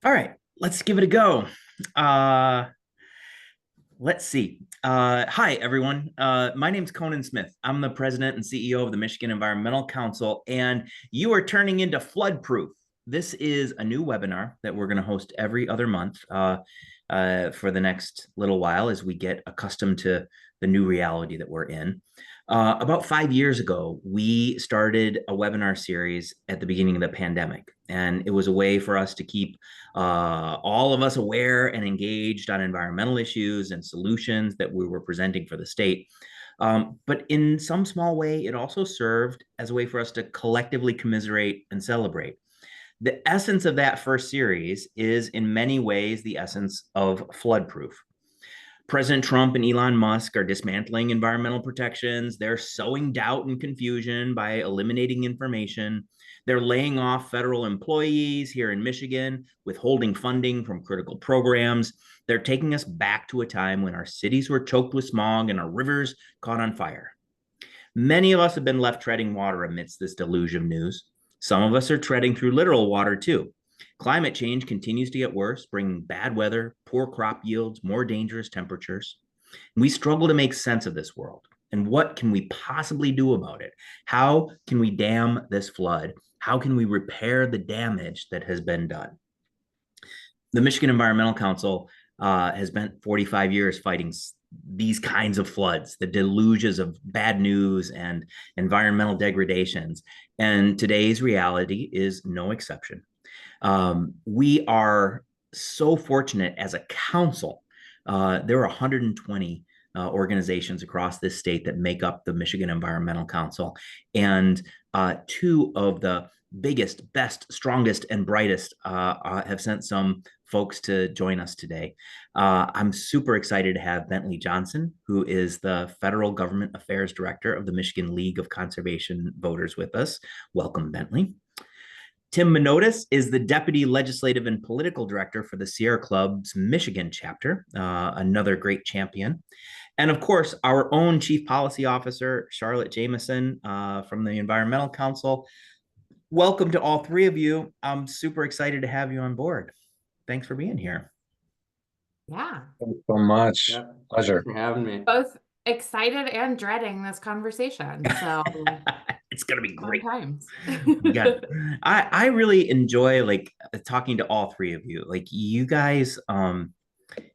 All right, let's give it a go. Uh, let's see. Hi, everyone. My name's Conan Smith. I'm the president and CEO of the Michigan Environmental Council, and you are turning into Flood Proof. This is a new webinar that we're going to host every other month for the next little while as we get accustomed to the new reality that we're in. About 5 years ago, we started a webinar series at the beginning of the pandemic, and it was a way for us to keep all of us aware and engaged on environmental issues and solutions that we were presenting for the state. But in some small way, it also served as a way for us to collectively commiserate and celebrate. The essence of that first series is, in many ways, the essence of Floodproof. President Trump and Elon Musk are dismantling environmental protections. They're sowing doubt and confusion by eliminating information. They're laying off federal employees here in Michigan, withholding funding from critical programs. They're taking us back to a time when our cities were choked with smog and our rivers caught on fire. Many of us have been left treading water amidst this deluge of news. Some of us are treading through literal water too. Climate change continues to get worse, bringing bad weather, poor crop yields, more dangerous temperatures. We struggle to make sense of this world. And what can we possibly do about it? How can we dam this flood? How can we repair the damage that has been done? The Michigan Environmental Council has spent 45 years fighting these kinds of floods, the deluges of bad news and environmental degradations. And today's reality is no exception. We are so fortunate as a council. There are 120 organizations across this state that make up the Michigan Environmental Council. And two of the biggest, best, strongest, and brightest have sent some folks to join us today. I'm super excited to have Bentley Johnson, who is the Federal Government Affairs Director of the Michigan League of Conservation Voters, with us. Welcome, Bentley. Tim Minotis is the Deputy Legislative and Political Director for the Sierra Club's Michigan chapter, another great champion. And of course, our own Chief Policy Officer, Charlotte Jameson from the Environmental Council. Welcome to all three of you. I'm super excited to have you on board. Thanks for being here. Yeah. Thanks so much. Yep. Pleasure. Thanks for having me. Both excited and dreading this conversation. So it's gonna be great times. Yeah, I really enjoy talking to all three of you. Like you guys,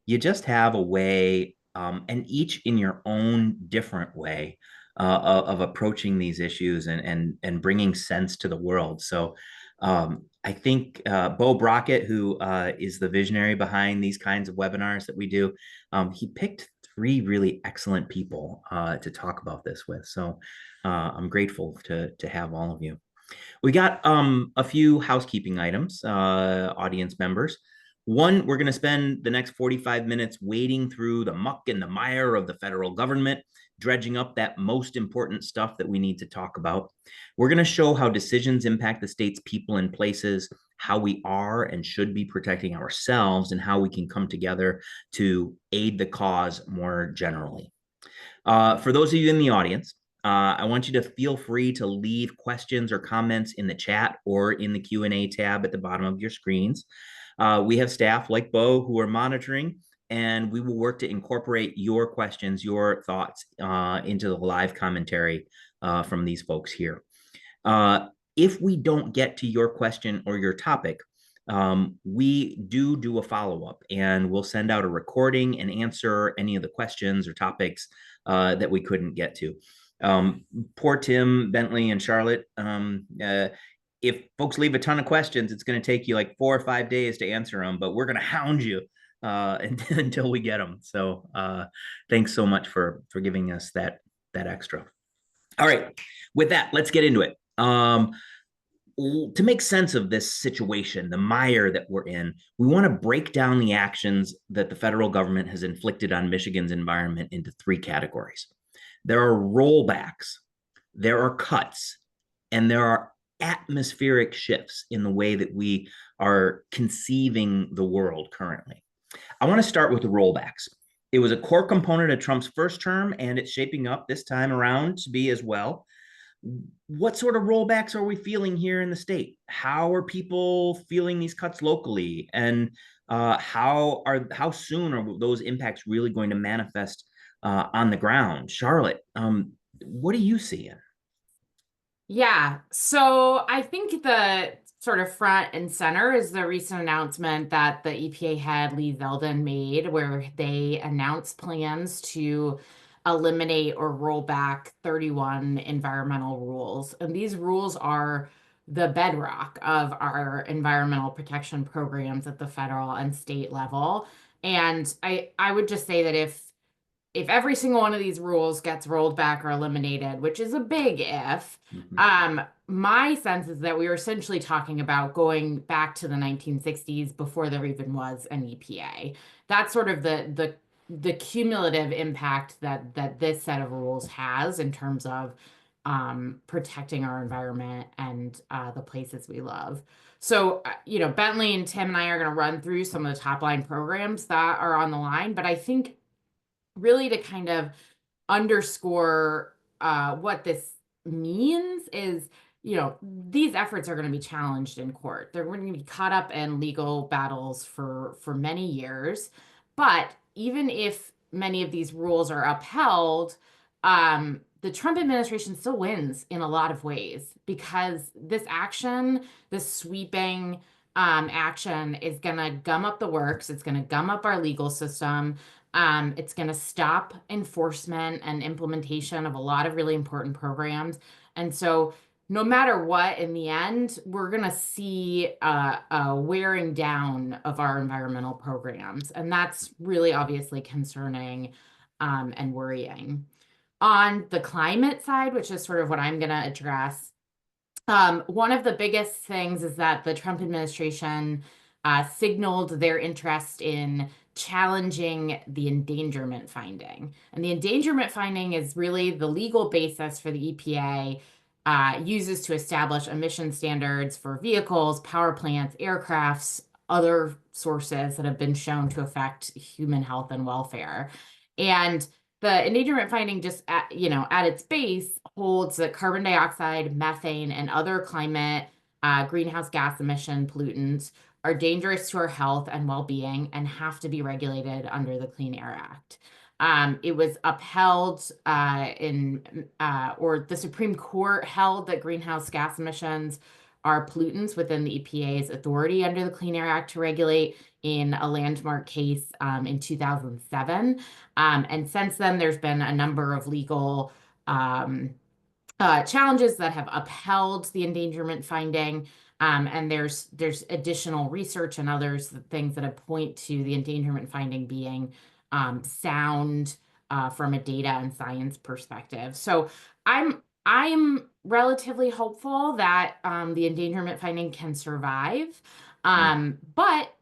you just have a way, and each in your own different way, of approaching these issues and bringing sense to the world. So I think Bo Brockett, who is the visionary behind these kinds of webinars that we do, he picked three really excellent people to talk about this with. So I'm grateful to have all of you. We got a few housekeeping items, audience members. One, we're going to spend the next 45 minutes wading through the muck and the mire of the federal government, dredging up that most important stuff that we need to talk about. We're going to show how decisions impact the state's people and places, how we are and should be protecting ourselves, and how we can come together to aid the cause more generally. For those of you in the audience, I want you to feel free to leave questions or comments in the chat or in the Q&A tab at the bottom of your screens. We have staff like Bo who are monitoring, and we will work to incorporate your questions, your thoughts into the live commentary from these folks here. If we don't get to your question or your topic, we do a follow-up, and we'll send out a recording and answer any of the questions or topics that we couldn't get to. Poor Tim, Bentley, and Charlotte. If folks leave a ton of questions, it's going to take you like 4 or 5 days to answer them, but we're going to hound you until we get them. So thanks so much for giving us that extra. All right, with that, let's get into it. To make sense of this situation, the mire that we're in, we want to break down the actions that the federal government has inflicted on Michigan's environment into three categories. There are rollbacks, there are cuts, and there are atmospheric shifts in the way that we are conceiving the world currently. I want to start with the rollbacks. It was a core component of Trump's first term, and it's shaping up this time around to be as well. what sort of rollbacks are we feeling here in the state? How are people feeling these cuts locally? And how soon are those impacts really going to manifest on the ground? Charlotte, what are you seeing? Yeah, so I think the sort of front and center is the recent announcement that the EPA head Lee Zeldin made, where they announced plans to eliminate or roll back 31 environmental rules. And these rules are the bedrock of our environmental protection programs at the federal and state level. And I would just say that if every single one of these rules gets rolled back or eliminated, which is a big if, my sense is that we were essentially talking about going back to the 1960s before there even was an EPA. That's sort of the cumulative impact that this set of rules has in terms of protecting our environment and the places we love. So, Bentley and Tim and I are going to run through some of the top line programs that are on the line, but I think really to kind of underscore what this means is, these efforts are going to be challenged in court. They're going to be caught up in legal battles for many years. But even if many of these rules are upheld, the Trump administration still wins in a lot of ways because this action, this sweeping action, is going to gum up the works. It's going to gum up our legal system. It's going to stop enforcement and implementation of a lot of really important programs. And so, no matter what, in the end, we're going to see a wearing down of our environmental programs. And that's really obviously concerning and worrying. On the climate side, which is sort of what I'm going to address, one of the biggest things is that the Trump administration signaled their interest in challenging the endangerment finding. And the endangerment finding is really the legal basis for the EPA uses to establish emission standards for vehicles, power plants, aircrafts, other sources that have been shown to affect human health and welfare. And the endangerment finding just at its base holds that carbon dioxide, methane, and other climate greenhouse gas emission pollutants are dangerous to our health and well-being and have to be regulated under the Clean Air Act. It was upheld or the Supreme Court held that greenhouse gas emissions are pollutants within the EPA's authority under the Clean Air Act to regulate in a landmark case in 2007. And since then, there's been a number of legal challenges that have upheld the endangerment finding. And there's additional research and others things that have point to the endangerment finding being sound from a data and science perspective. So I'm relatively hopeful that the endangerment finding can survive. But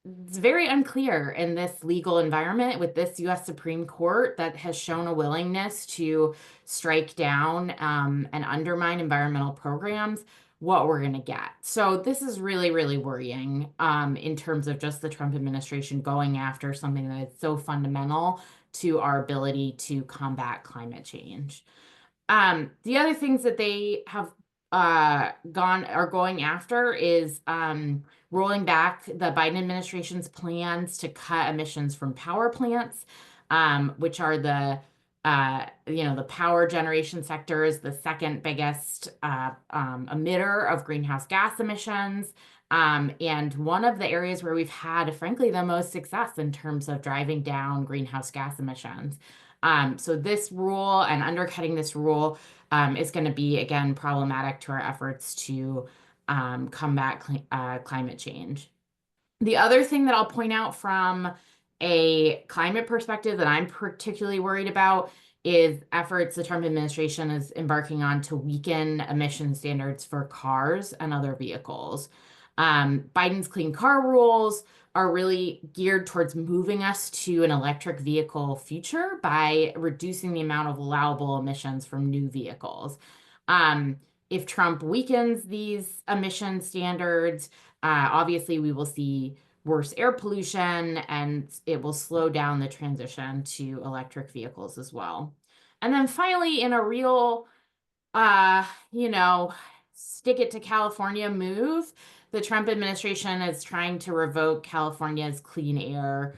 it's very unclear in this legal environment with this U.S. Supreme Court that has shown a willingness to strike down and undermine environmental programs, what we're going to get. So this is really, really worrying in terms of just the Trump administration going after something that is so fundamental to our ability to combat climate change. The other things that they have are going after is rolling back the Biden administration's plans to cut emissions from power plants, which are the power generation sector is the second biggest emitter of greenhouse gas emissions. And one of the areas where we've had, frankly, the most success in terms of driving down greenhouse gas emissions. So this rule and undercutting this rule is going to be, again, problematic to our efforts to combat climate change. The other thing that I'll point out from a climate perspective that I'm particularly worried about is efforts the Trump administration is embarking on to weaken emission standards for cars and other vehicles. Biden's clean car rules are really geared towards moving us to an electric vehicle future by reducing the amount of allowable emissions from new vehicles. If Trump weakens these emission standards, obviously we will see worse air pollution and it will slow down the transition to electric vehicles as well. And then finally, in a real you know, stick it to California move. The Trump administration is trying to revoke California's clean air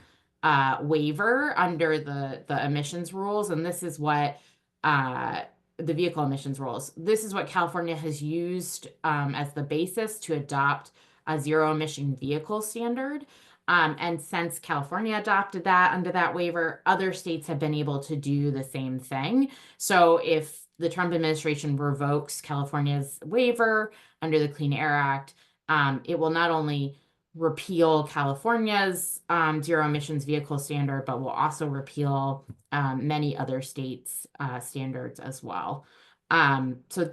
waiver under the emissions rules, and this is what uh, the vehicle emissions rules. This is what California has used as the basis to adopt a zero emission vehicle standard. And since California adopted that under that waiver, other states have been able to do the same thing. So if the Trump administration revokes California's waiver under the Clean Air Act, it will not only repeal California's zero emissions vehicle standard, but will also repeal many other states' standards as well. So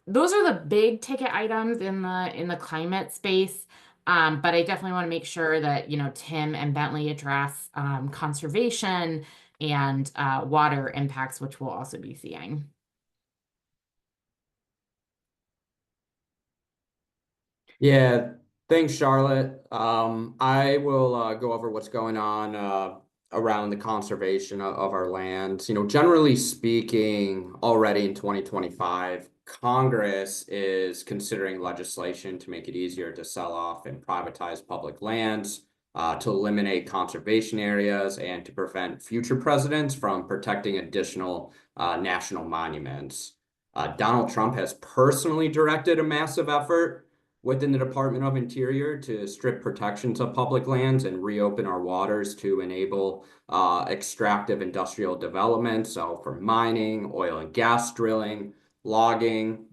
those are the big ticket items in the climate space. But I definitely want to make sure that, Tim and Bentley address conservation and water impacts, which we'll also be seeing. Yeah, thanks, Charlotte. I will go over what's going on around the conservation of our lands. Generally speaking, already in 2025, Congress is considering legislation to make it easier to sell off and privatize public lands, to eliminate conservation areas, and to prevent future presidents from protecting additional national monuments. Donald Trump has personally directed a massive effort within the Department of Interior to strip protections of public lands and reopen our waters to enable extractive industrial development. So for mining, oil and gas drilling, logging,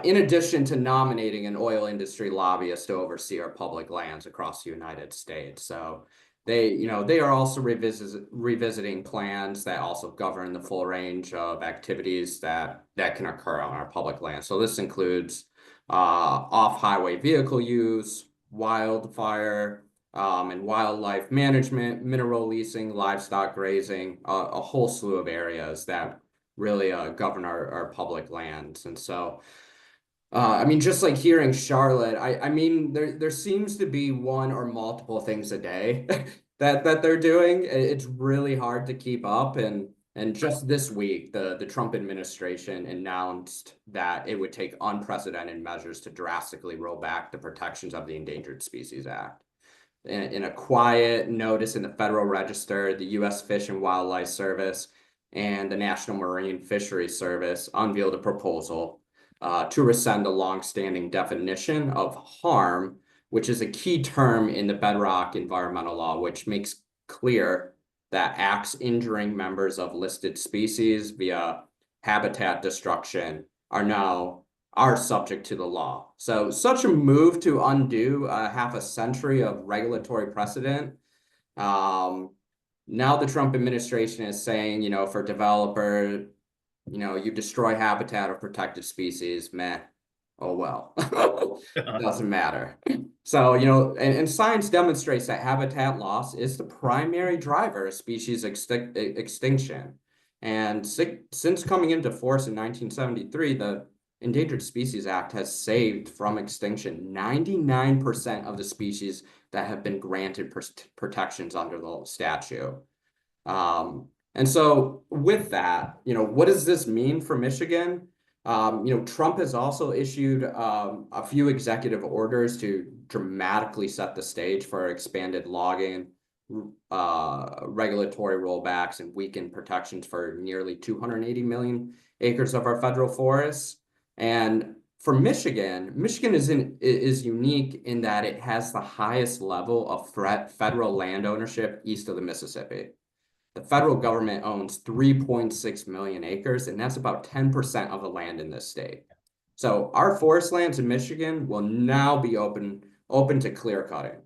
in addition to nominating an oil industry lobbyist to oversee our public lands across the United States. So they are also revisiting plans that also govern the full range of activities that can occur on our public land. So this includes off-highway vehicle use, wildfire and wildlife management, mineral leasing, livestock grazing, a whole slew of areas that really govern our public lands. And so, just like hearing Charlotte, there seems to be one or multiple things a day that they're doing. It's really hard to keep up. And just this week, the Trump administration announced that it would take unprecedented measures to drastically roll back the protections of the Endangered Species Act. In a quiet notice in the Federal Register, the U.S. Fish and Wildlife Service and the National Marine Fisheries Service unveiled a proposal to rescind the longstanding definition of harm, which is a key term in the bedrock environmental law, which makes clear that acts injuring members of listed species via habitat destruction are subject to the law. So such a move to undo half a century of regulatory precedent. Now the Trump administration is saying, for developer, you destroy habitat of protected species, meh, oh well, doesn't matter. So, and science demonstrates that habitat loss is the primary driver of species extinction. And since coming into force in 1973, the Endangered Species Act has saved from extinction 99% of the species that have been granted protections under the statute. And so with that, what does this mean for Michigan? Trump has also issued a few executive orders to dramatically set the stage for expanded logging, regulatory rollbacks, and weakened protections for nearly 280 million acres of our federal forests. And for Michigan is unique in that it has the highest level of federal land ownership east of the Mississippi. The federal government owns 3.6 million acres, and that's about 10% of the land in this state. So our forest lands in Michigan will now be open to clear cutting.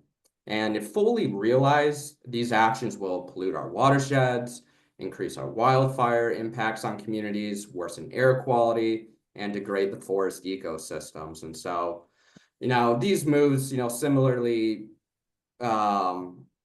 And if fully realized, these actions will pollute our watersheds, increase our wildfire impacts on communities, worsen air quality, and degrade the forest ecosystems. And so, these moves, similarly,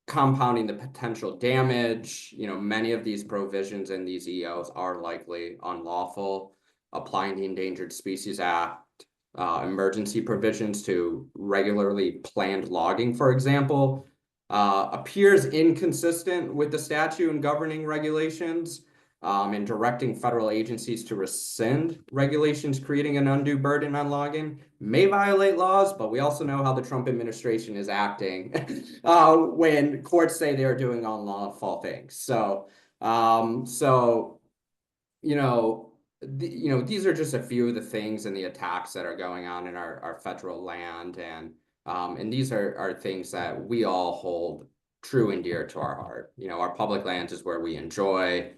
compounding the potential damage. Many of these provisions in these EOs are likely unlawful. Applying the Endangered Species Act emergency provisions to regularly planned logging, for example, appears inconsistent with the statute and governing regulations. and directing federal agencies to rescind regulations creating an undue burden on logging may violate laws, but we also know how the Trump administration is acting when courts say they are doing unlawful things. So, you know, these are just a few of the things and the attacks that are going on in our federal land, and these are things that we all hold true and dear to our heart. Our public lands is where we enjoy,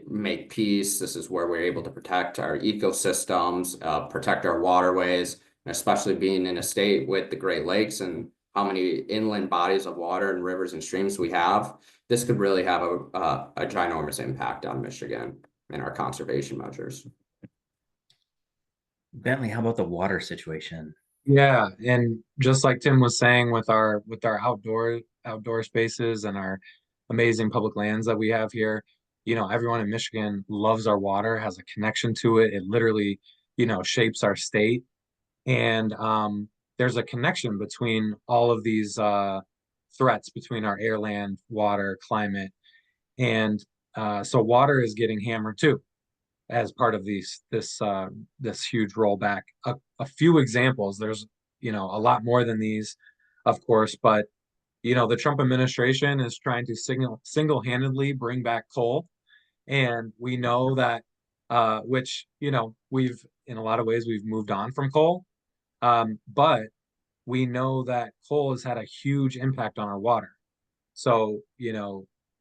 make peace. This is where we're able to protect our ecosystems, protect our waterways, and especially being in a state with the Great Lakes and how many inland bodies of water and rivers and streams we have. This could really have a ginormous impact on Michigan and our conservation measures. Bentley, how about the water situation? Yeah, and just like Tim was saying with our outdoor spaces and our amazing public lands that we have here, everyone in Michigan loves our water, has a connection to it. It literally, shapes our state. And there's a connection between all of these threats between our air, land, water, climate. And so water is getting hammered too as part of this huge rollback. A few examples. There's a lot more than these, of course, but the Trump administration is trying to single-handedly bring back coal, and we know that which we've in a lot of ways we've moved on from coal, but we know that coal has had a huge impact on our water. So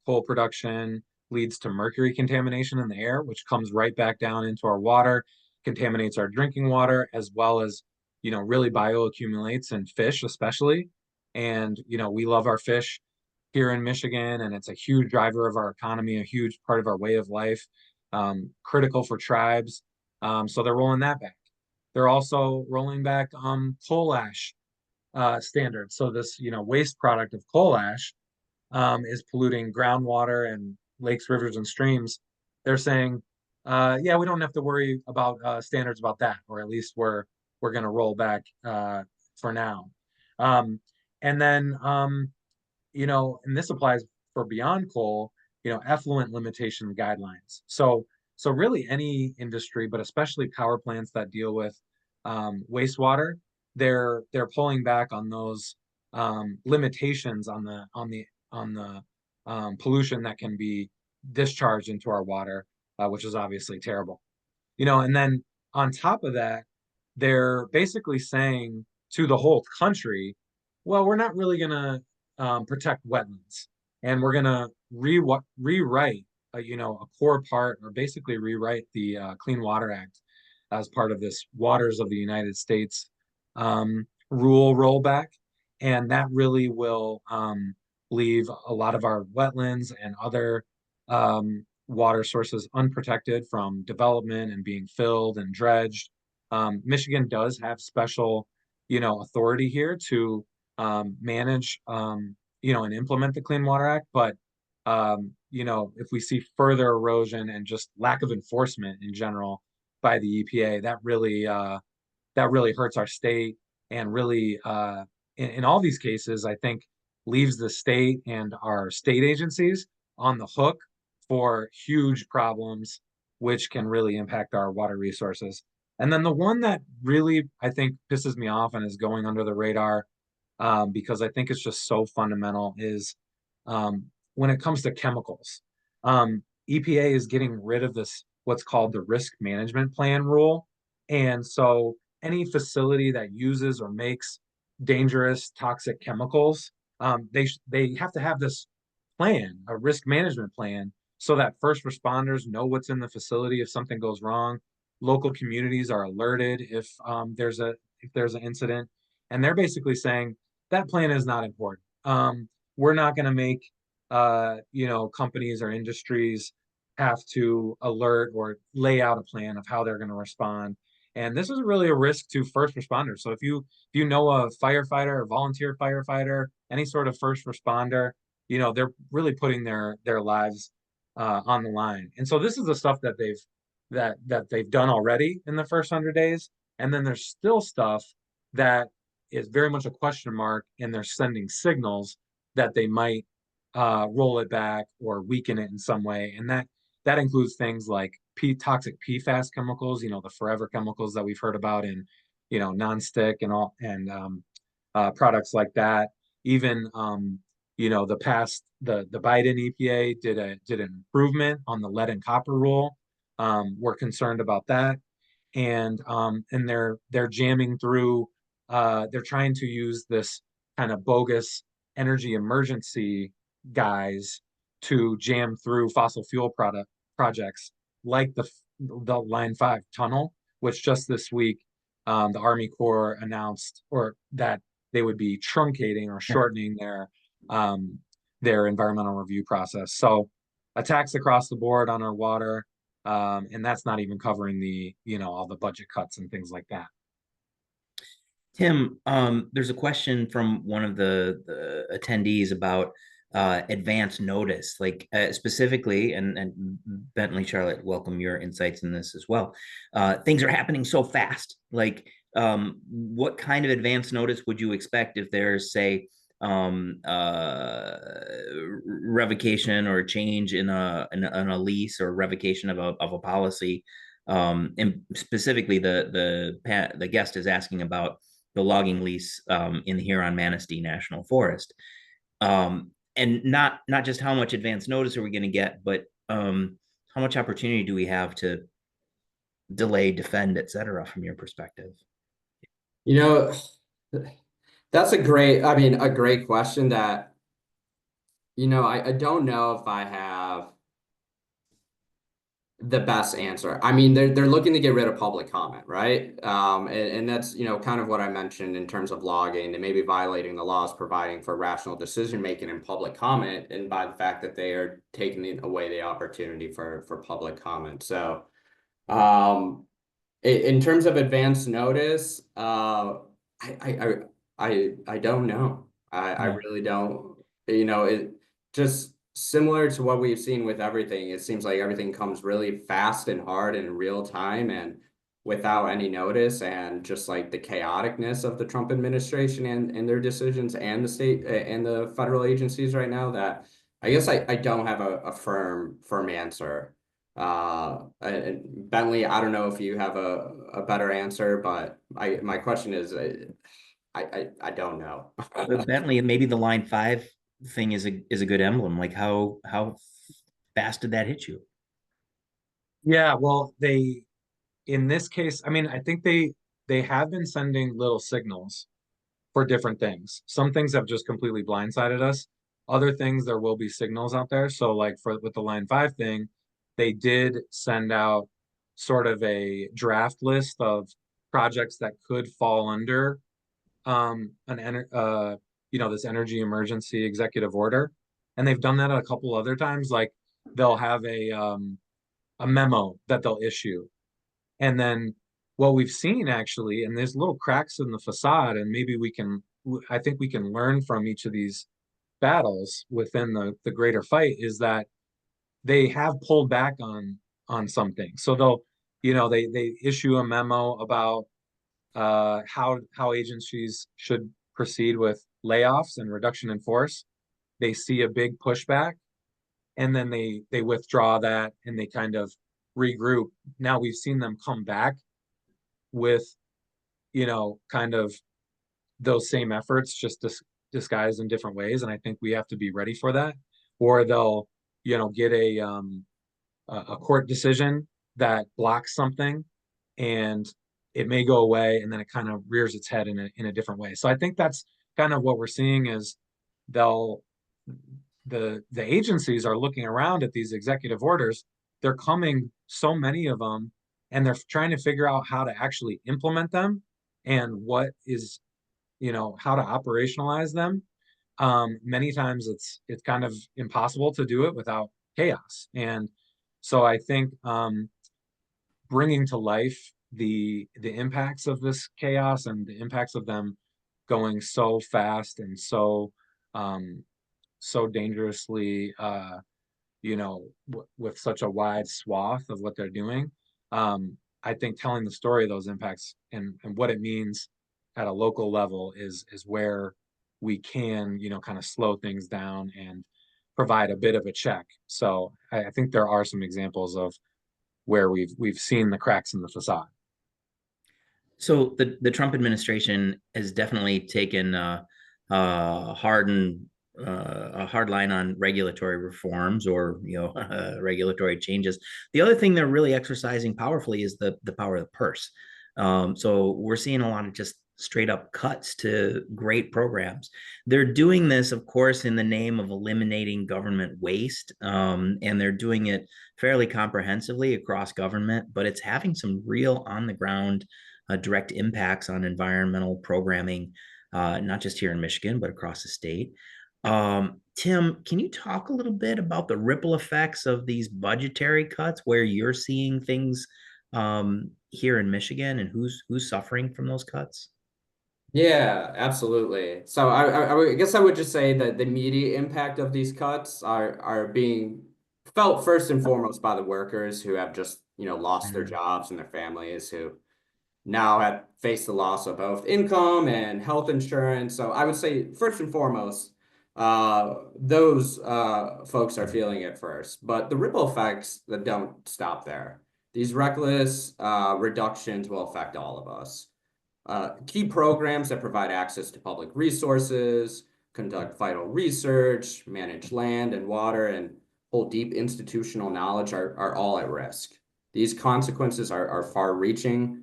coal production leads to mercury contamination in the air, which comes right back down into our water, contaminates our drinking water, as well as, really bioaccumulates in fish, especially. And, we love our fish here in Michigan, and it's a huge driver of our economy, a huge part of our way of life, critical for tribes. So they're rolling that back. They're also rolling back coal ash standards. So this, waste product of coal ash is polluting groundwater and lakes, rivers, and streams. They're saying, yeah, we don't have to worry about standards about that, or at least we're going to roll back for now. And then, and this applies for beyond coal, effluent limitation guidelines. So really any industry, but especially power plants that deal with wastewater, they're pulling back on those limitations on the pollution that can be discharged into our water, which is obviously terrible. And then on top of that, they're basically saying to the whole country, well, we're not really going to protect wetlands, and we're going to rewrite, a core part, or basically rewrite the Clean Water Act as part of this Waters of the United States rule rollback. And that really will leave a lot of our wetlands and other water sources unprotected from development and being filled and dredged. Michigan does have special, authority here to manage, and implement the Clean Water Act. But, if we see further erosion and just lack of enforcement in general by the EPA, that really hurts our state, and really, in all these cases, I think leaves the state and our state agencies on the hook for huge problems, which can really impact our water resources. And then the one that really, I think, pisses me off and is going under the radar, because I think it's just so fundamental, is when it comes to chemicals. EPA is getting rid of this, what's called the risk management plan rule. And so any facility that uses or makes dangerous, toxic chemicals, they have to have this plan, a risk management plan, so that first responders know what's in the facility if something goes wrong. Local communities are alerted if there's an incident, and they're basically saying that plan is not important. We're not going to make companies or industries have to alert or lay out a plan of how they're going to respond. And this is really a risk to first responders. So if you know a firefighter or volunteer firefighter, any sort of first responder, they're really putting their lives on the line. And so this is the stuff that they've done already in the first 100 days. And then there's still stuff that is very much a question mark, and they're sending signals that they might roll it back or weaken it in some way. And that includes things like toxic PFAS chemicals, the forever chemicals that we've heard about in, nonstick and all, and products like that. Even, the Biden EPA did an improvement on the lead and copper rule. We're concerned about that, and they're jamming through. They're trying to use this kind of bogus energy emergency guise to jam through fossil fuel projects like the Line 5 tunnel, which just this week the Army Corps announced or that they would be truncating or shortening their environmental review process. So attacks across the board on our water, and that's not even covering all the budget cuts and things like that. Tim, there's a question from one of the attendees about advance notice, like specifically, and Bentley, Charlotte, welcome your insights in this as well. Things are happening so fast. Like, what kind of advance notice would you expect if there's, say, revocation or change in a lease or revocation of a policy? And specifically, the guest is asking about the logging lease in the Huron-Manistee National Forest. And not just how much advance notice are we going to get, but how much opportunity do we have to delay, defend, et cetera, from your perspective? That's a great question that, I don't know if I have the best answer. I mean, they're looking to get rid of public comment, right? And that's, kind of what I mentioned in terms of logging. They may be violating the laws providing for rational decision making in public comment, and by the fact that they are taking away the opportunity for public comment. So, in terms of advance notice, I don't know. I really don't. It just similar to what we've seen with everything. It seems like everything comes really fast and hard in real time and without any notice, and just like the chaoticness of the Trump administration and their decisions and the state and the federal agencies right now, that I guess I don't have a firm answer. And Bentley, I don't know if you have a better answer, but my question is, I don't know. Bentley, maybe the Line 5 thing is a good emblem. Like, how fast did that hit you? Yeah, well, in this case, I mean, I think they have been sending little signals for different things. Some things have just completely blindsided us. Other things, there will be signals out there. So like with the Line 5 thing, they did send out sort of a draft list of projects that could fall under this energy emergency executive order. And they've done that a couple other times. Like they'll have a memo that they'll issue. And then what we've seen actually, and there's little cracks in the facade, and maybe I think we can learn from each of these battles within the greater fight, is that they have pulled back on something. So they issue a memo about how agencies should proceed with layoffs and reduction in force. They see a big pushback, and then they withdraw that and they kind of regroup. Now we've seen them come back with, kind of those same efforts, just disguised in different ways. And I think we have to be ready for that. Or they'll, get a court decision that blocks something, and it may go away, and then it kind of rears its head in a different way. So I think that's kind of what we're seeing is the agencies are looking around at these executive orders. They're coming, so many of them, and they're trying to figure out how to actually implement them and what is, how to operationalize them. Many times it's kind of impossible to do it without chaos. And so I think bringing to life the impacts of this chaos and the impacts of them going so fast and so dangerously, with such a wide swath of what they're doing. I think telling the story of those impacts and what it means at a local level is where we can, kind of slow things down and provide a bit of a check. So I think there are some examples of where we've seen the cracks in the facade. So the Trump administration has definitely taken a hard line on regulatory reforms or regulatory changes. The other thing they're really exercising powerfully is the power of the purse. So we're seeing a lot of just straight up cuts to great programs. They're doing this, of course, in the name of eliminating government waste, and they're doing it fairly comprehensively across government, but it's having some real on the ground direct impacts on environmental programming, not just here in Michigan, but across the state. Tim, can you talk a little bit about the ripple effects of these budgetary cuts, where you're seeing things here in Michigan, and who's suffering from those cuts? Yeah, absolutely. So I guess I would just say that the immediate impact of these cuts are being felt first and foremost by the workers who have just, lost their jobs, and their families who now have faced the loss of both income and health insurance. So I would say first and foremost, those folks are feeling it first. But the ripple effects that don't stop there. These reckless reductions will affect all of us. Key programs that provide access to public resources, conduct vital research, manage land and water, and hold deep institutional knowledge are all at risk. These consequences are far-reaching.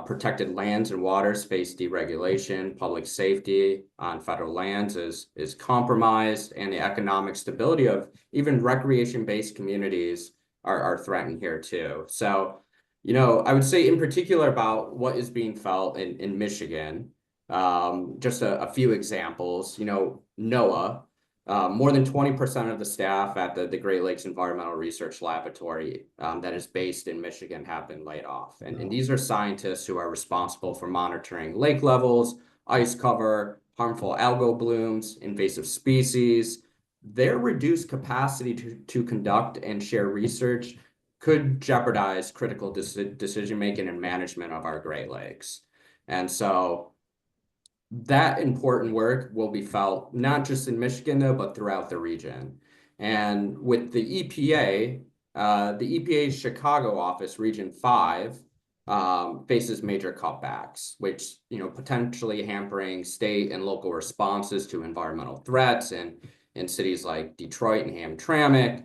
Protected lands and waters face deregulation, public safety on federal lands is compromised, and the economic stability of even recreation-based communities are threatened here too. So, I would say in particular about what is being felt in Michigan, just a few examples, NOAA, more than 20% of the staff at the Great Lakes Environmental Research Laboratory that is based in Michigan have been laid off. And these are scientists who are responsible for monitoring lake levels, ice cover, harmful algal blooms, invasive species. Their reduced capacity to conduct and share research could jeopardize critical decision-making and management of our Great Lakes. And so that important work will be felt not just in Michigan, though, but throughout the region. And with the EPA's Chicago office, Region 5, faces major cutbacks, which, potentially hampering state and local responses to environmental threats in cities like Detroit and Hamtramck.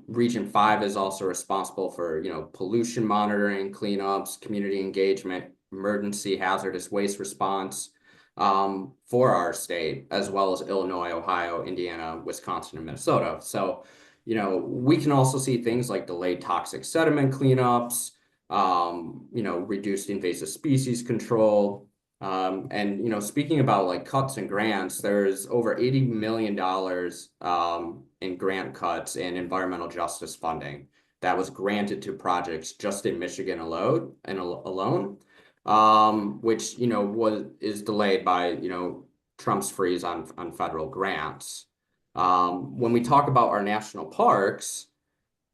Region 5 is also responsible for, pollution monitoring, cleanups, community engagement, emergency hazardous waste response for our state, as well as Illinois, Ohio, Indiana, Wisconsin, and Minnesota. So, we can also see things like delayed toxic sediment cleanups, reduced invasive species control. And, speaking about like cuts and grants, there's over $80 million in grant cuts in environmental justice funding that was granted to projects just in Michigan alone, which, is delayed by, Trump's freeze on federal grants. When we talk about our national parks,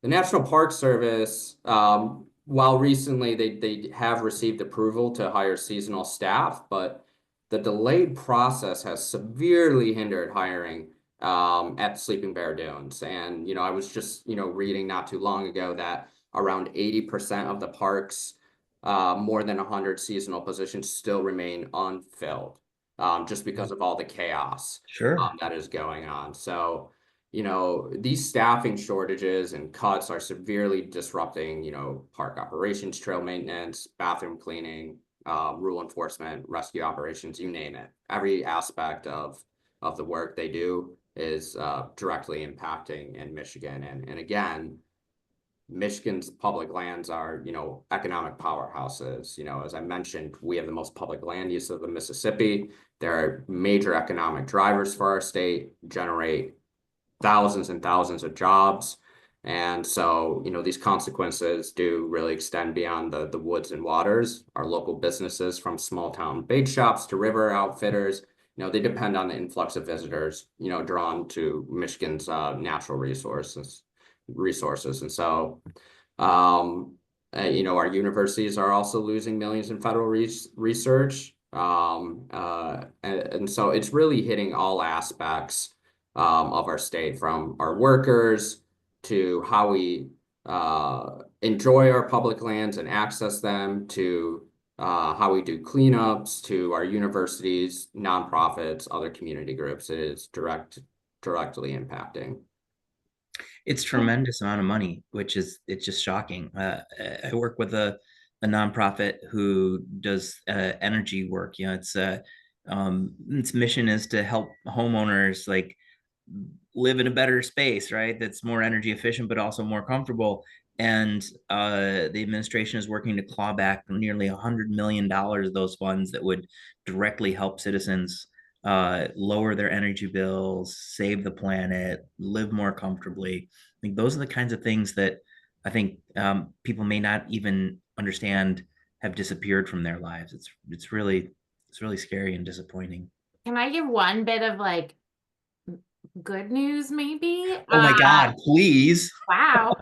the National Park Service, while recently they have received approval to hire seasonal staff, but the delayed process has severely hindered hiring at Sleeping Bear Dunes. And, I was just, reading not too long ago that around 80% of the park's more than 100 seasonal positions still remain unfilled, just because of all the chaos that is going on. So, these staffing shortages and cuts are severely disrupting, park operations, trail maintenance, bathroom cleaning, rule enforcement, rescue operations, you name it. Every aspect of the work they do is directly impacting in Michigan. And again, Michigan's public lands are, economic powerhouses. As I mentioned, we have the most public land use of the Mississippi. There are major economic drivers for our state, generate thousands and thousands of jobs. And so, these consequences do really extend beyond the woods and waters. Our local businesses, from small town bake shops to river outfitters, they depend on the influx of visitors, drawn to Michigan's natural resources. And so, our universities are also losing millions in federal research. And so it's really hitting all aspects of our state, from our workers to how we enjoy our public lands and access them, to how we do cleanups, to our universities, nonprofits, other community groups. It is directly impacting. It's tremendous amount of money, which is it's just shocking. I work with a nonprofit who does energy work. You know, its mission is to help homeowners like live in a better space, right? That's more energy efficient, but also more comfortable. And the administration is working to claw back nearly $100 million of those funds that would directly help citizens lower their energy bills, save the planet, live more comfortably. I think those are the kinds of things that I think people may not even understand have disappeared from their lives. It's really scary and disappointing. Can I give one bit of like good news, maybe? Oh my God, please. Wow.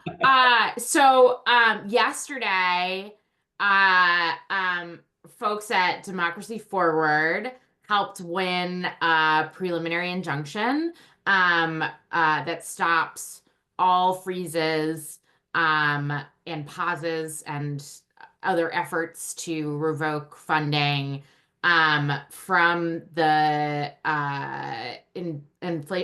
Yesterday, uh, um, folks at Democracy Forward helped win a preliminary injunction that stops all freezes and pauses and other efforts to revoke funding from the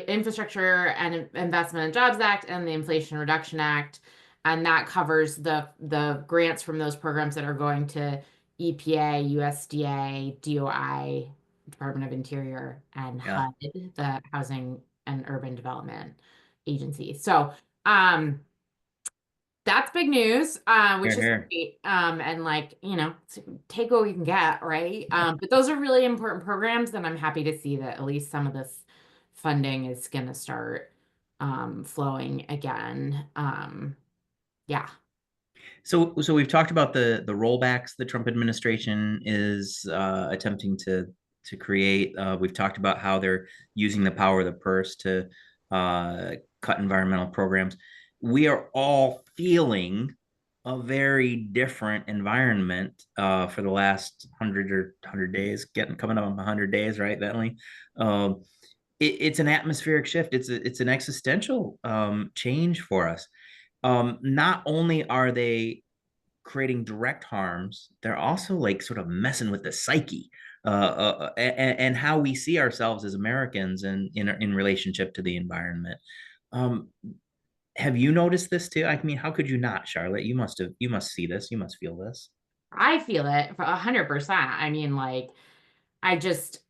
Infrastructure and Investment and Jobs Act and the Inflation Reduction Act, and that covers the grants from those programs that are going to EPA, USDA, DOI, Department of Interior, and Yeah. HUD, the Housing and Urban Development Agency. So, that's big news, which Here, is here. great. And like, take what we can get, right? But those are really important programs, and I'm happy to see that at least some of this funding is gonna start flowing again. Yeah. So we've talked about the rollbacks the Trump administration is attempting to create. We've talked about how they're using the power of the purse to cut environmental programs. We are all feeling a very different environment for the last 100 days, coming up on 100 days, right, Bentley? It's an atmospheric shift. It's an existential change for us. Not only are they creating direct harms, they're also like sort of messing with the psyche and how we see ourselves as Americans and in relationship to the environment. Um, have you noticed this too? I mean, how could you not, Charlotte? You must see this. You must feel this. I feel it for 100%. I mean, like, I just,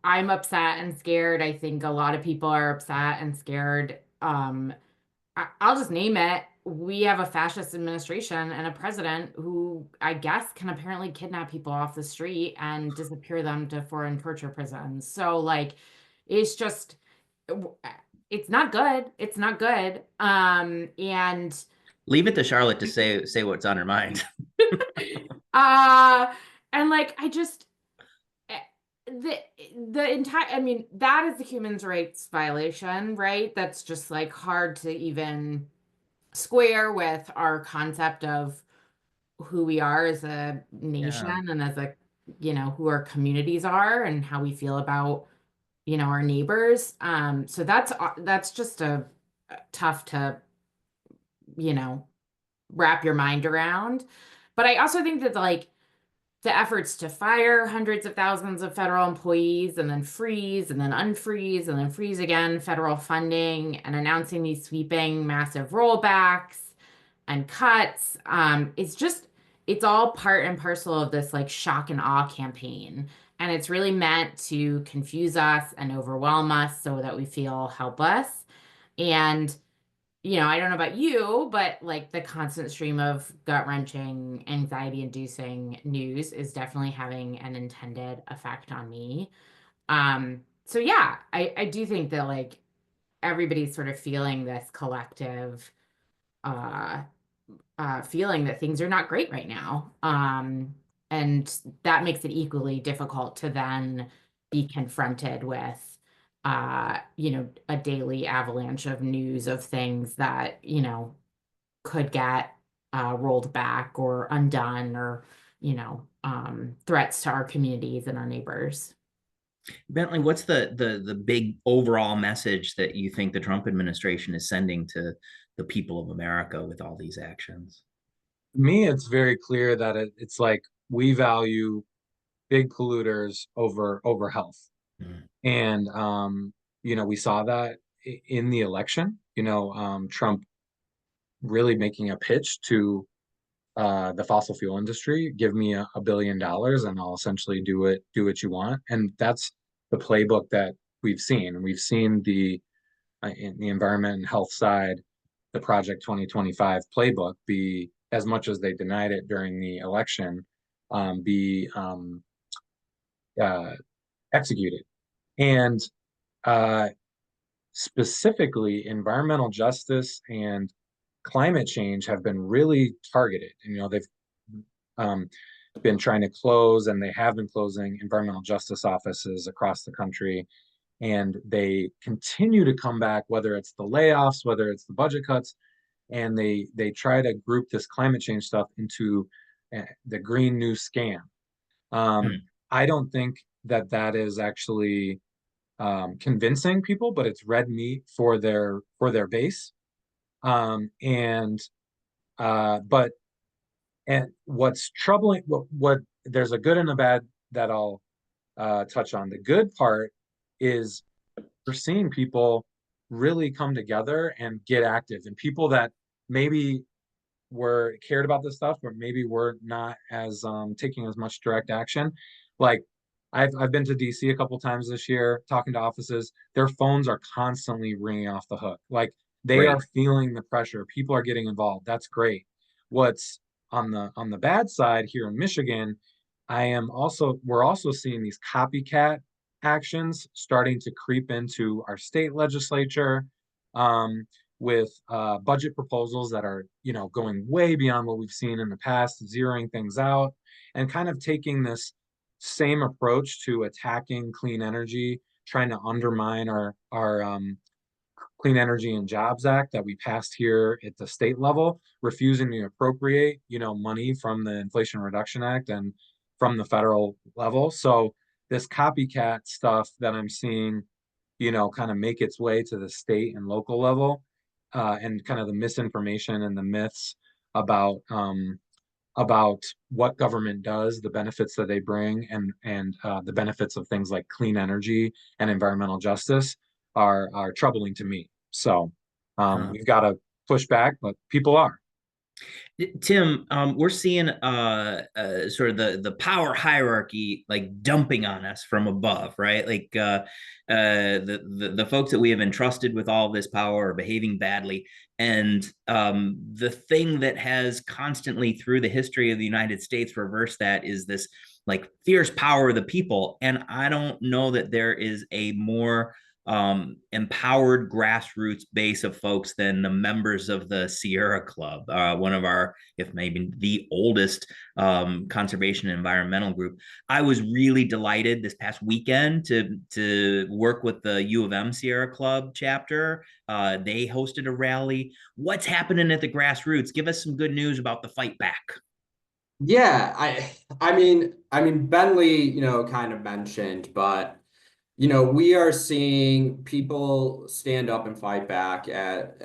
I'm upset and scared. I think a lot of people are upset and scared. I'll just name it. We have a fascist administration and a president who I guess can apparently kidnap people off the street and disappear them to foreign torture prisons. So like, it's just, it's not good. It's not good. And Leave it to Charlotte to say what's on her mind. uh, and like, I just, eh, the entire, I mean, that is a human rights violation, right? That's just like hard to even square with our concept of who we are as a nation Yeah. and as a, who our communities are and how we feel about, our neighbors. So that's just a tough to, you know, wrap your mind around. But I also think that like the efforts to fire hundreds of thousands of federal employees and then freeze and then unfreeze and then freeze again federal funding and announcing these sweeping massive rollbacks and cuts. It's all part and parcel of this like shock and awe campaign. And it's really meant to confuse us and overwhelm us so that we feel helpless. And, I don't know about you, but like the constant stream of gut-wrenching, anxiety-inducing news is definitely having an intended effect on me. So yeah, I do think that like everybody's sort of feeling this collective uh feeling that things are not great right now. And that makes it equally difficult to then be confronted with, a daily avalanche of news of things that, could get rolled back or undone or, threats to our communities and our neighbors. Bentley, what's the big overall message that you think the Trump administration is sending to the people of America with all these actions? To me, it's very clear that it's like we value big polluters over health. Mm. And we saw that in the election, Trump really making a pitch to the fossil fuel industry, give me $1 billion and I'll essentially do what you want. And that's the playbook that we've seen. We've seen in the environment and health side, the Project 2025 playbook be, as much as they denied it during the election, be uh, executed. And uh, specifically, environmental justice and climate change have been really targeted. And, they've um, been trying to close, and they have been closing environmental justice offices across the country. And they continue to come back, whether it's the layoffs, whether it's the budget cuts, and they try to group this climate change stuff into the Green New Scam. Mm. I don't think that is actually convincing people, but it's red meat for their base. And but and what's troubling, what there's a good and a bad that I'll touch on. The good part is we're seeing people really come together and get active, and people that maybe were cared about this stuff, but maybe were not as taking as much direct action. Like I've been to DC a couple times this year, talking to offices. Their phones are constantly ringing off the hook. Like they are Great. feeling the pressure. People are getting involved. That's great. What's on the bad side here in Michigan, we're also seeing these copycat actions starting to creep into our state legislature. With budget proposals that are, going way beyond what we've seen in the past, zeroing things out, and kind of taking this same approach to attacking clean energy, trying to undermine our Clean Energy and Jobs Act that we passed here at the state level, refusing to appropriate, money from the Inflation Reduction Act and from the federal level. So this copycat stuff that I'm seeing, kind of make its way to the state and local level, and kind of the misinformation and the myths about about what government does, the benefits that they bring, and the benefits of things like clean energy and environmental justice are troubling to me. So Huh. we've got to push back, but people are. Tim, we're seeing sort of the power hierarchy like dumping on us from above, right? Like the folks that we have entrusted with all this power are behaving badly, and the thing that has constantly through the history of the United States reversed that is this like fierce power of the people, and I don't know that there is a more empowered grassroots base of folks than the members of the Sierra Club, one of our, if maybe the oldest conservation and environmental group. I was really delighted this past weekend to work with the U of M Sierra Club chapter. They hosted a rally. What's happening at the grassroots? Give us some good news about the fight back. Yeah, I mean, Bentley, kind of mentioned, but we are seeing people stand up and fight back at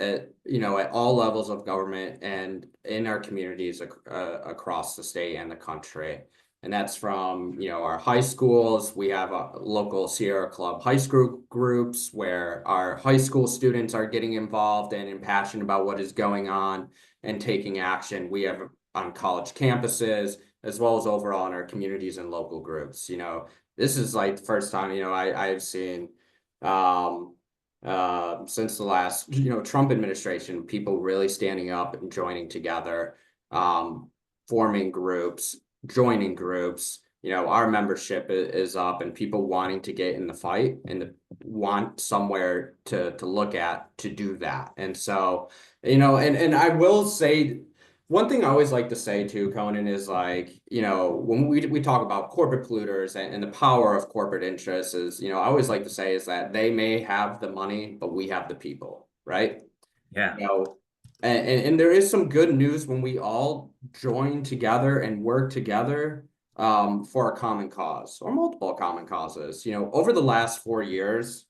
all levels of government and in our communities across the state and the country. And that's from, our high schools. We have local Sierra Club high school groups where our high school students are getting involved and impassioned about what is going on and taking action. We have on college campuses, as well as overall in our communities and local groups. This is like the first time, I've seen since the last, Trump administration, people really standing up and joining together, forming groups, joining groups. Our membership is up and people wanting to get in the fight and want somewhere to look at to do that. And so, and I will say, one thing I always like to say too, Conan, is like, when we talk about corporate polluters and the power of corporate interests is, I always like to say is that they may have the money, but we have the people, right? Yeah. And there is some good news when we all join together and work together. for a common cause or multiple common causes. Over the last 4 years,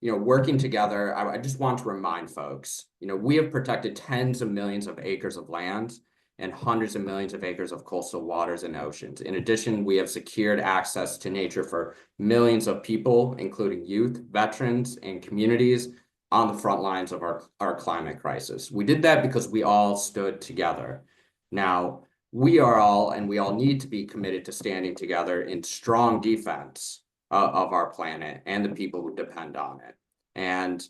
working together, I just want to remind folks, we have protected tens of millions of acres of land and hundreds of millions of acres of coastal waters and oceans. In addition, we have secured access to nature for millions of people, including youth, veterans, and communities on the front lines of our climate crisis. We did that because we all stood together. Now, we all need to be committed to standing together in strong defense of our planet and the people who depend on it. And,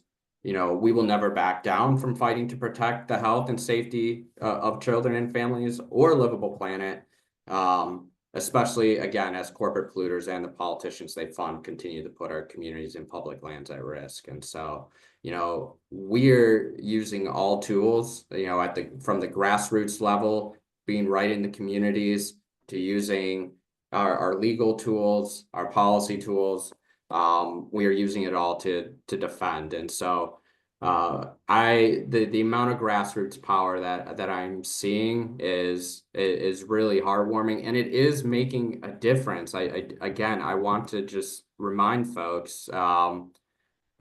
we will never back down from fighting to protect the health and safety of children and families or a livable planet, especially, again, as corporate polluters and the politicians they fund continue to put our communities and public lands at risk. And so, we're using all tools, from the grassroots level, being right in the communities, to using our legal tools, our policy tools. We are using it all to defend. And so the amount of grassroots power that I'm seeing is really heartwarming, and it is making a difference. I want to just remind folks,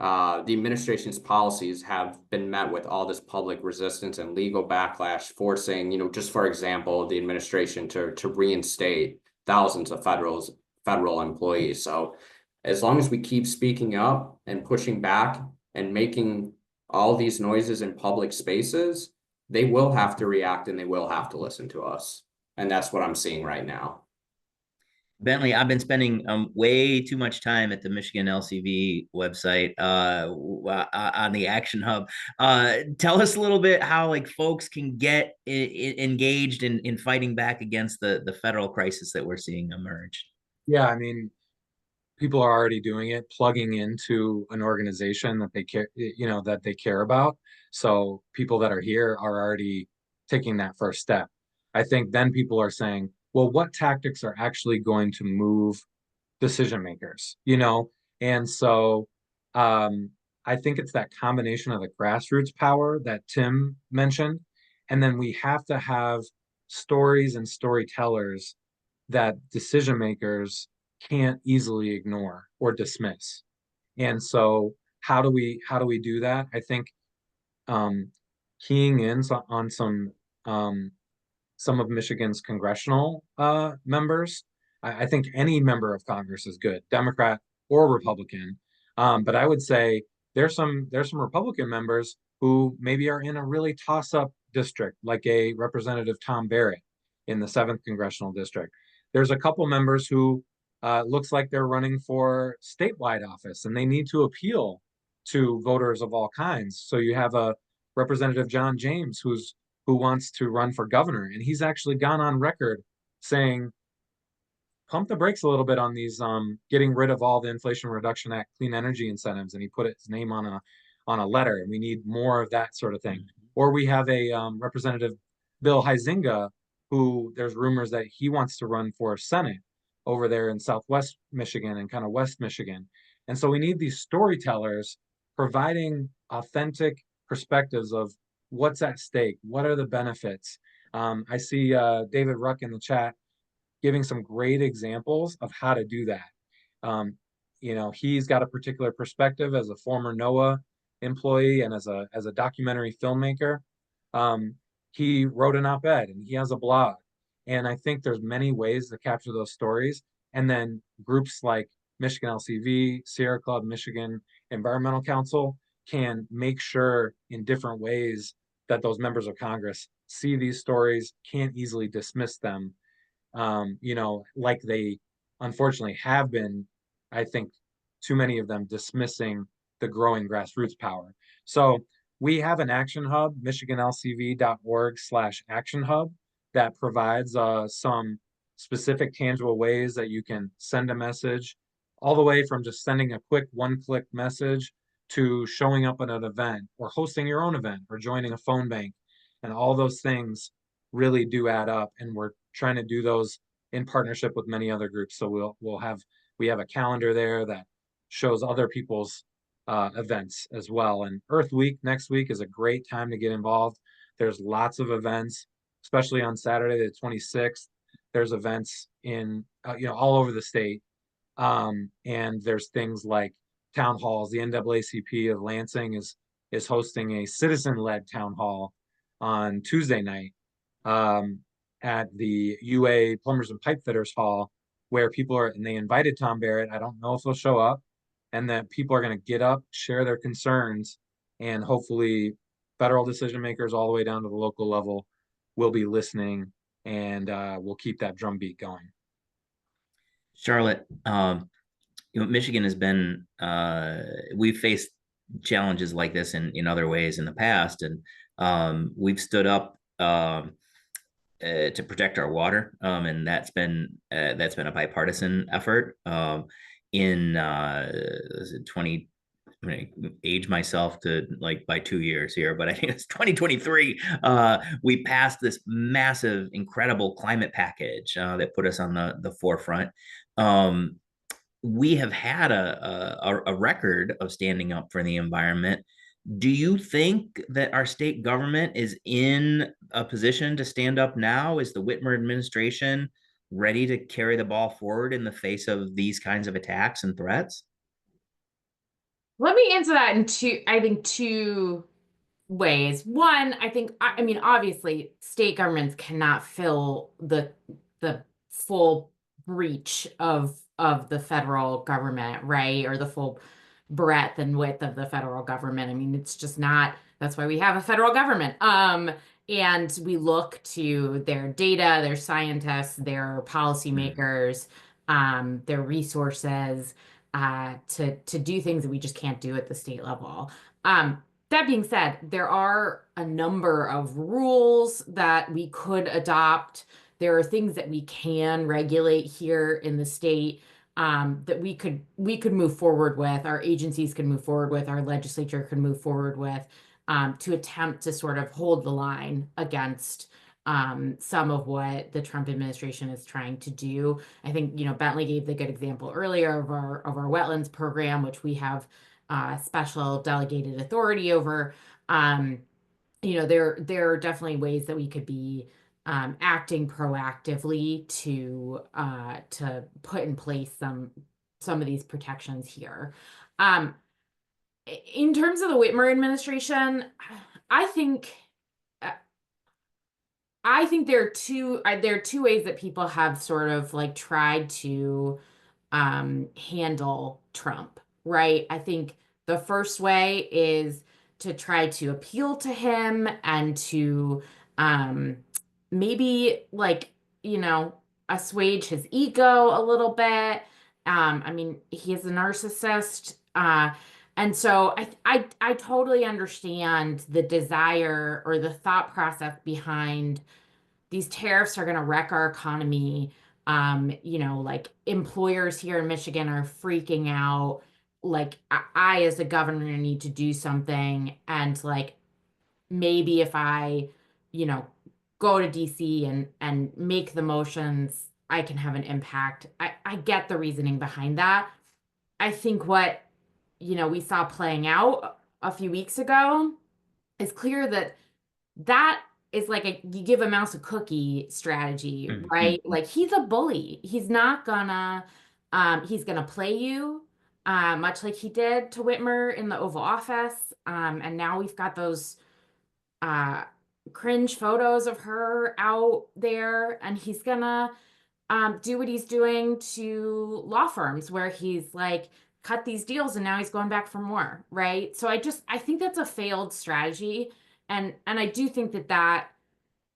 the administration's policies have been met with all this public resistance and legal backlash, forcing, just for example, the administration to reinstate thousands of federal employees. So as long as we keep speaking up and pushing back and making all these noises in public spaces, they will have to react and they will have to listen to us. And that's what I'm seeing right now. Bentley, I've been spending way too much time at the Michigan LCV website on the Action Hub. Tell us a little bit how folks can get engaged in fighting back against the federal crisis that we're seeing emerge. Yeah, I mean, people are already doing it, plugging into an organization that they care about. So people that are here are already taking that first step. I think then people are saying, well, what tactics are actually going to move decision makers, And so I think it's that combination of the grassroots power that Tim mentioned. And then we have to have stories and storytellers that decision makers can't easily ignore or dismiss. And so how do we do that? I think keying in on some of Michigan's congressional members. I think any member of Congress is good, Democrat or Republican. But I would say there's some Republican members who maybe are in a really toss-up district, like a Representative Tom Barrett in the 7th Congressional District. There's a couple members who looks like they're running for statewide office, and they need to appeal to voters of all kinds. So you have a Representative John James who wants to run for governor, and he's actually gone on record saying, pump the brakes a little bit on these, getting rid of all the Inflation Reduction Act clean energy incentives, and he put his name on a letter, and we need more of that sort of thing. Or we have a Representative Bill Huizenga, who there's rumors that he wants to run for Senate over there in Southwest Michigan and kind of West Michigan. And so we need these storytellers providing authentic perspectives of what's at stake, what are the benefits. I see David Ruck in the chat giving some great examples of how to do that. He's got a particular perspective as a former NOAA employee and as a documentary filmmaker. He wrote an op-ed and he has a blog. And I think there's many ways to capture those stories. And then groups like Michigan LCV, Sierra Club, Michigan Environmental Council can make sure in different ways that those members of Congress see these stories, can't easily dismiss them, like they unfortunately have been, I think, too many of them dismissing the growing grassroots power. So we have an action hub, michiganlcv.org/action hub, that provides some specific tangible ways that you can send a message, all the way from just sending a quick one-click message to showing up at an event or hosting your own event or joining a phone bank. And all those things really do add up. And we're trying to do those in partnership with many other groups. So we have a calendar there that shows other people's events as well. And Earth Week next week is a great time to get involved. There's lots of events, especially on Saturday, the 26th. there's events in all over the state. And there's things like town halls. The NAACP of Lansing is hosting a citizen-led town hall on Tuesday night at the UA Plumbers and Pipe Fitters Hall, where and they invited Tom Barrett. I don't know if he'll show up, and that people are going to get up, share their concerns, and hopefully federal decision makers all the way down to the local level will be listening, and we'll keep that drumbeat going. Charlotte, Michigan has been, we've faced challenges like this in other ways in the past, and we've stood up to protect our water, and that's been a bipartisan effort. In 20, I'm going to age myself to like by 2 years here, but I think it's 2023. We passed this massive, incredible climate package that put us on the forefront. We have had a record of standing up for the environment. Do you think that our state government is in a position to stand up now? Is the Whitmer administration ready to carry the ball forward in the face of these kinds of attacks and threats? Let me answer that in two ways. One, I mean, obviously, state governments cannot fill the full breach of the federal government, right? Or the full breadth and width of the federal government. I mean, it's just not, that's why we have a federal government. And we look to their data, their scientists, their policymakers, their resources, to do things that we just can't do at the state level. That being said, there are a number of rules that we could adopt. There are things that we can regulate here in the state, that we could move forward with, our agencies can move forward with, our legislature can move forward with, to attempt to sort of hold the line against some of what the Trump administration is trying to do. I think, Bentley gave the good example earlier of our wetlands program, which we have special delegated authority over. There are definitely ways that we could be acting proactively to put in place some of these protections here. In terms of the Whitmer administration, I think there are two ways that people have sort of like tried to handle Trump, right? I think the first way is to try to appeal to him and to maybe assuage his ego a little bit. I mean, he is a narcissist. And so I totally understand the desire or the thought process behind these tariffs are going to wreck our economy. Like employers here in Michigan are freaking out. Like I as a governor need to do something. And like maybe if I, go to DC and make the motions, I can have an impact. I get the reasoning behind that. I think what we saw playing out a few weeks ago is clear that is like you give a mouse a cookie strategy, right? Like he's a bully. He's not gonna, he's gonna play you, much like he did to Whitmer in the Oval Office. And now we've got those cringe photos of her out there, and he's gonna do what he's doing to law firms where he's like cut these deals and now he's going back for more, right? So I think that's a failed strategy. And I do think that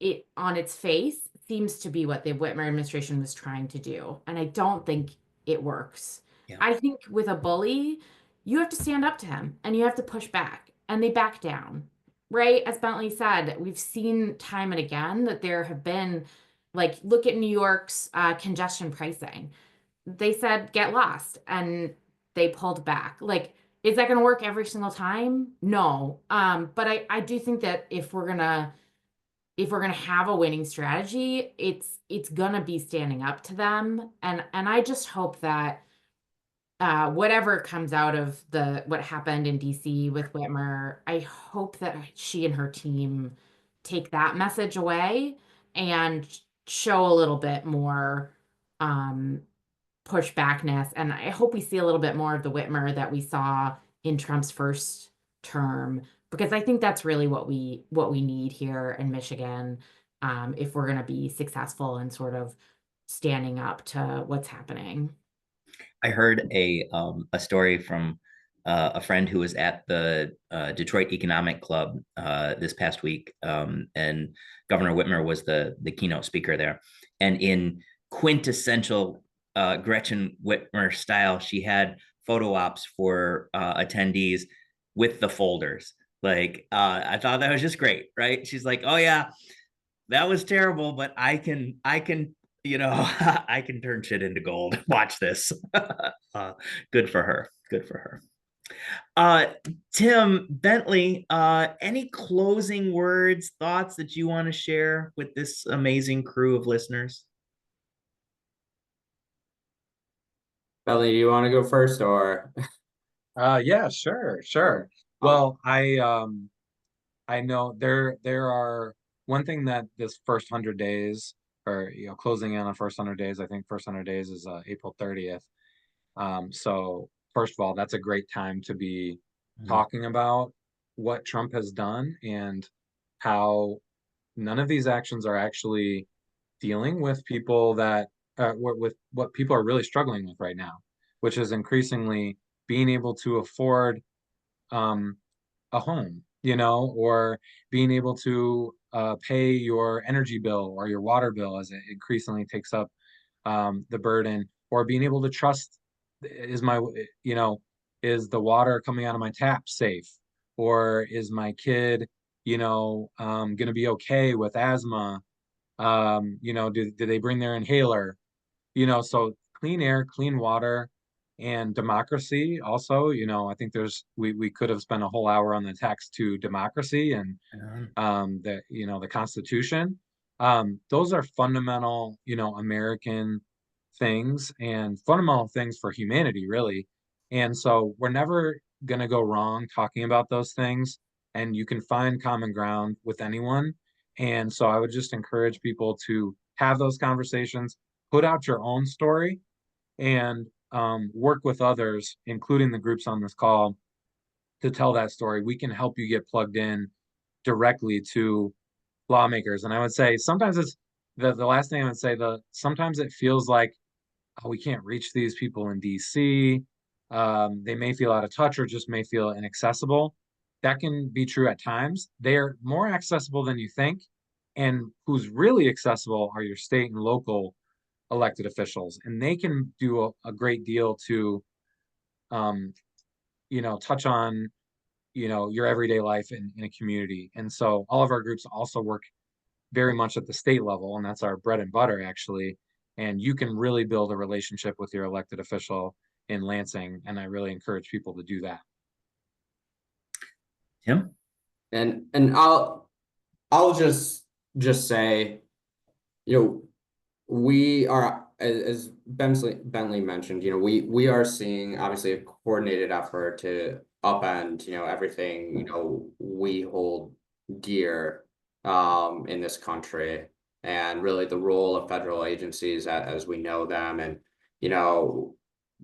it on its face seems to be what the Whitmer administration was trying to do. And I don't think it works. Yeah. I think with a bully, you have to stand up to him and you have to push back, and they back down, right? As Bentley said, we've seen time and again that there have been, like, look at New York's congestion pricing. They said, get lost, and they pulled back. Like, is that going to work every single time? No. But I do think that if we're gonna have a winning strategy, it's gonna be standing up to them. And I just hope that whatever comes out of what happened in DC with Whitmer, I hope that she and her team take that message away and show a little bit more pushbackness. And I hope we see a little bit more of the Whitmer that we saw in Trump's first term, because I think that's really what we need here in Michigan, if we're going to be successful in sort of standing up to what's happening. I heard a story from a friend who was at the Detroit Economic Club this past week, and Governor Whitmer was the keynote speaker there. And in quintessential Gretchen Whitmer style, she had photo ops for attendees with the folders. Like, I thought that was just great, right? She's like, "Oh yeah, that was terrible, but I can I can turn shit into gold. Watch this." Good for her. Good for her. Tim Bentley, any closing words, thoughts that you want to share with this amazing crew of listeners? Bentley, do you want to go first or? Yeah, sure. Well, I know there are one thing that this first 100 days, or closing in on first 100 days, I think first 100 days is April 30th. So first of all, that's a great time to be talking about what Trump has done and how none of these actions are actually dealing with people that with what people are really struggling with right now, which is increasingly being able to afford um, a home, or being able to pay your energy bill or your water bill as it increasingly takes up the burden, or being able to trust, is my, is the water coming out of my tap safe, or is my kid, going to be okay with asthma? Do they bring their inhaler? So clean air, clean water, and democracy also. I think we could have spent a whole hour on the text to democracy and the Constitution. Those are fundamental, American things and fundamental things for humanity, really. And so we're never going to go wrong talking about those things, and you can find common ground with anyone. And so I would just encourage people to have those conversations, put out your own story, and work with others, including the groups on this call, to tell that story. We can help you get plugged in directly to lawmakers. And I would say sometimes it's the last thing I would say, sometimes it feels like, oh, we can't reach these people in DC. They may feel out of touch or just may feel inaccessible. That can be true at times. They are more accessible than you think. And who's really accessible are your state and local elected officials. And they can do a great deal to, touch on, your everyday life in a community. And so all of our groups also work very much at the state level, and that's our bread and butter, actually. And you can really build a relationship with your elected official in Lansing, and I really encourage people to do that. Tim? And I'll just say, we are, as Bentley mentioned, we are seeing obviously a coordinated effort to upend, everything, we hold dear in this country, and really the role of federal agencies as we know them. And,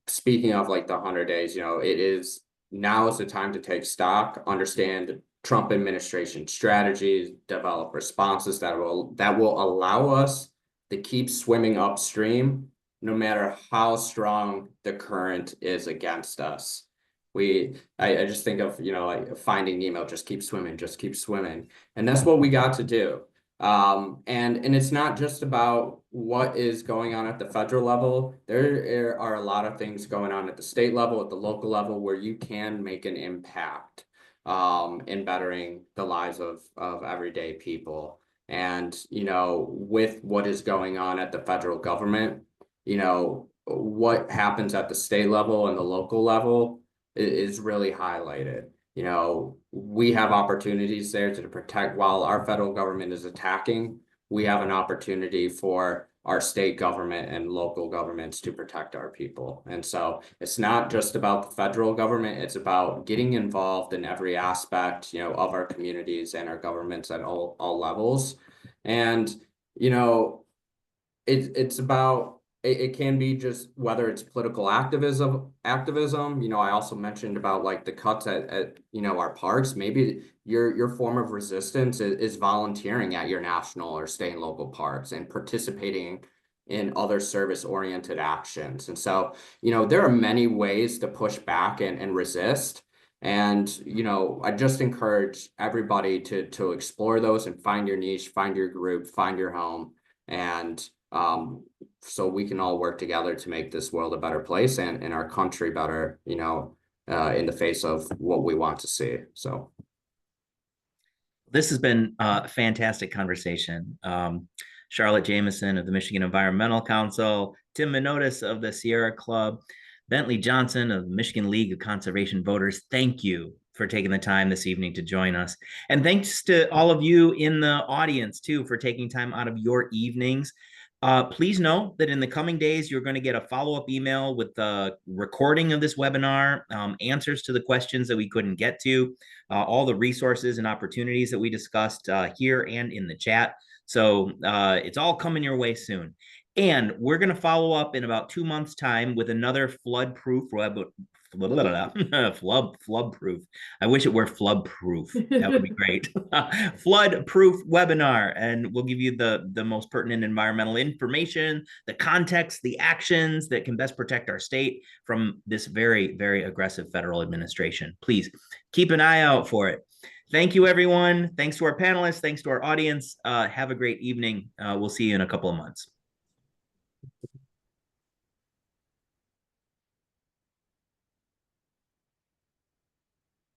speaking of like the 100 days, now is the time to take stock, understand Trump administration strategies, develop responses that will allow us to keep swimming upstream, no matter how strong the current is against us. I just think of, like Finding Nemo, just keep swimming. And that's what we got to do. And it's not just about what is going on at the federal level. There are a lot of things going on at the state level, at the local level, where you can make an impact in bettering the lives of everyday people. And, with what is going on at the federal government, what happens at the state level and the local level is really highlighted. We have opportunities there to protect. While our federal government is attacking, we have an opportunity for our state government and local governments to protect our people. And so it's not just about the federal government, it's about getting involved in every aspect, of our communities and our governments at all levels. And, it's about it can be just whether it's political activism. You know, I also mentioned about like the cuts at you know, our parks. Maybe your form of resistance is volunteering at your national or state and local parks and participating in other service-oriented actions. And so, you know, there are many ways to push back and resist. And, you know, I just encourage everybody to explore those and find your niche, find your group, find your home, and so we can all work together to make this world a better place and our country better, you know, in the face of what we want to see. So this has been a fantastic conversation. Charlotte Jameson of the Michigan Environmental Council, Tim Minotis of the Sierra Club, Bentley Johnson of the Michigan League of Conservation Voters. Thank you for taking the time this evening to join us. And thanks to all of you in the audience, too, for taking time out of your evenings. Please know that in the coming days, you're going to get a follow-up email with the recording of this webinar, answers to the questions that we couldn't get to, all the resources and opportunities that we discussed here and in the chat. So it's all coming your way soon. And we're going to follow up in about 2 months' time with another flood-proof flood-proof. I wish it were flood-proof. That would be great. Flood-proof webinar, and we'll give you the most pertinent environmental information, the context, the actions that can best protect our state from this very, very aggressive federal administration. Please keep an eye out for it. Thank you, everyone. Thanks to our panelists. Thanks to our audience. Have a great evening. We'll see you in a couple of months.